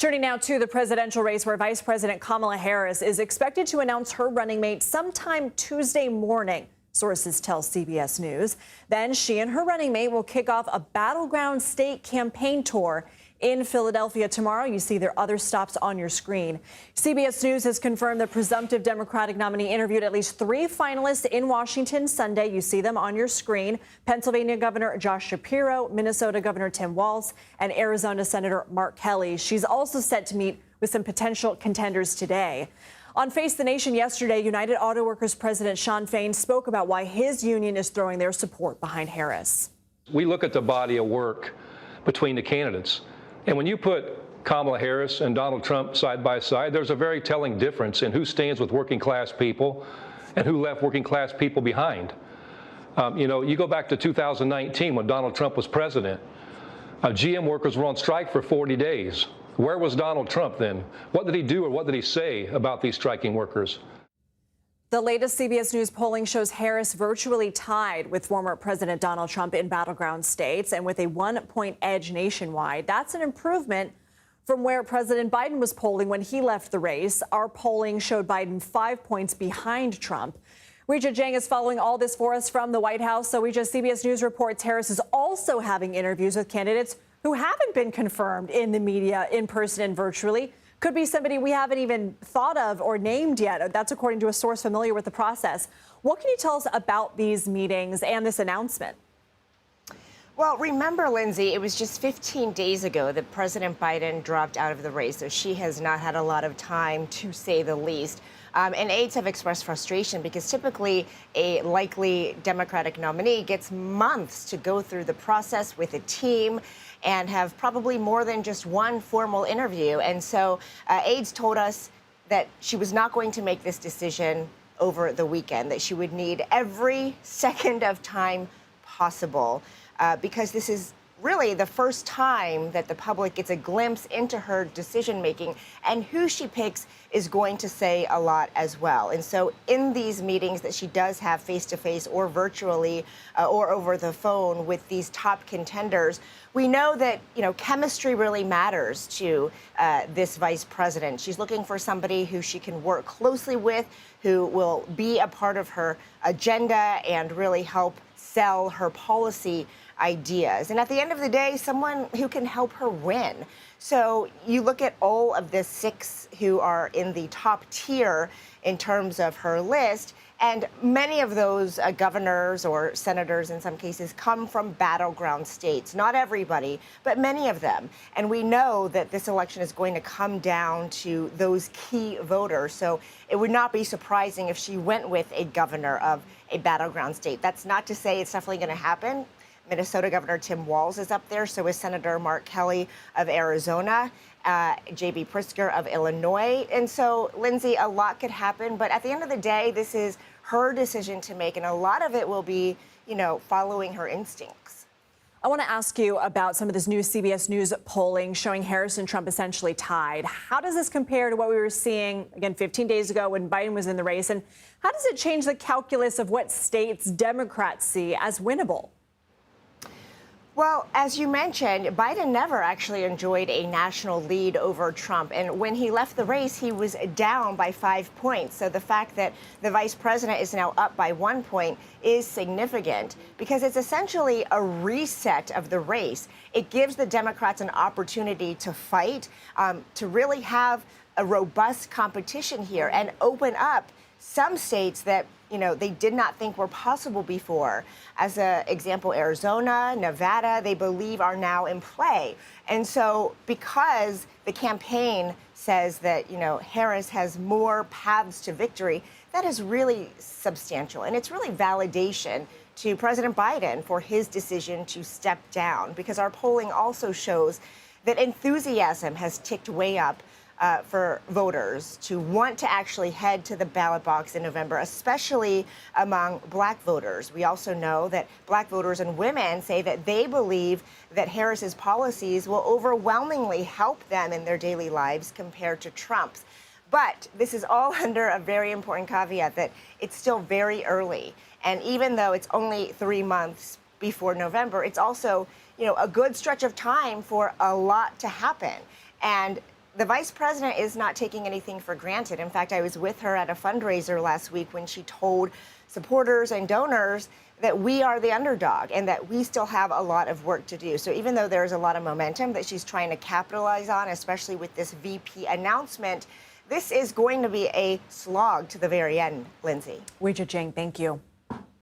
Turning now to the presidential race, where Vice President Kamala Harris is expected to announce her running mate sometime Tuesday morning, sources tell CBS News. Then she and her running mate will kick off a battleground state campaign tour in Philadelphia tomorrow. You see their other stops on your screen. CBS News has confirmed the presumptive Democratic nominee interviewed at least 3 finalists in Washington Sunday. You see them on your screen: Pennsylvania Governor Josh Shapiro, Minnesota Governor Tim Walz, and Arizona Senator Mark Kelly. She's also set to meet with some potential contenders today. On Face the Nation yesterday, United Auto Workers President Shawn Fain spoke about why his union is throwing their support behind Harris. We look at the body of work between the candidates. And when you put Kamala Harris and Donald Trump side by side, there's a very telling difference in who stands with working class people and who left working class people behind. You go back to 2019 when Donald Trump was president. GM workers were on strike for 40 days. Where was Donald Trump then? What did he do or what did he say about these striking workers? The latest CBS News polling shows Harris virtually tied with former President Donald Trump in battleground states, and with a 1-point edge nationwide. That's an improvement from where President Biden was polling when he left the race. Our polling showed Biden 5 points behind Trump. Weijia Jiang is following all this for us from the White House. So Weijia, CBS News reports Harris is also having interviews with candidates who haven't been confirmed in the media, in person and virtually. Could be somebody we haven't even thought of or named yet. That's according to a source familiar with the process. What can you tell us about these meetings and this announcement? Well, remember, Lindsay, it was just 15 days ago that President Biden dropped out of the race, so she has not had a lot of time, to say the least. And aides have expressed frustration because typically a likely Democratic nominee gets months to go through the process with a team and have probably more than just one formal interview. And so aides told us that she was not going to make this decision over the weekend, that she would need every second of time possible, because this is really the first time that the public gets a glimpse into her decision making, and who she picks is going to say a lot as well. And so in these meetings that she does have face to face or virtually or over the phone with these top contenders, we know that, chemistry really matters to this vice president. She's looking for somebody who she can work closely with, who will be a part of her agenda and really help sell her policy ideas. And at the end of the day, someone who can help her win. So you look at all of the 6 who are in the top tier in terms of her list, and many of those governors or senators in some cases come from battleground states. Not everybody, but many of them. And we know that this election is going to come down to those key voters. So it would not be surprising if she went with a governor of a battleground state. That's not to say it's definitely going to happen. Minnesota Governor Tim Walz is up there, so is Senator Mark Kelly of Arizona, J.B. Pritzker of Illinois. And so, Lindsay, a lot could happen. But at the end of the day, this is her decision to make, and a lot of it will be, following her instincts. I want to ask you about some of this new CBS News polling showing Harris and Trump essentially tied. How does this compare to what we were seeing, again, 15 days ago when Biden was in the race? And how does it change the calculus of what states Democrats see as winnable? Well, as you mentioned, Biden never actually enjoyed a national lead over Trump. And when he left the race, he was down by 5 points. So the fact that the vice president is now up by 1 point is significant because it's essentially a reset of the race. It gives the Democrats an opportunity to fight, to really have a robust competition here and open up some states that they did not think were possible before. As an example, Arizona, Nevada, they believe are now in play. And so because the campaign says that, Harris has more paths to victory, that is really substantial. And it's really validation to President Biden for his decision to step down, because our polling also shows that enthusiasm has ticked way up for voters to want to actually head to the ballot box in November, especially among black voters. We also know that black voters and women say that they believe that Harris's policies will overwhelmingly help them in their daily lives compared to Trump's. But this is all under a very important caveat that it's still very early. And even though it's only 3 months before November, it's also, a good stretch of time for a lot to happen. And the vice president is not taking anything for granted. In fact, I was with her at a fundraiser last week when she told supporters and donors that we are the underdog and that we still have a lot of work to do. So even though there's a lot of momentum that she's trying to capitalize on, especially with this VP announcement, this is going to be a slog to the very end, Lindsay. Weijia Jiang, thank you.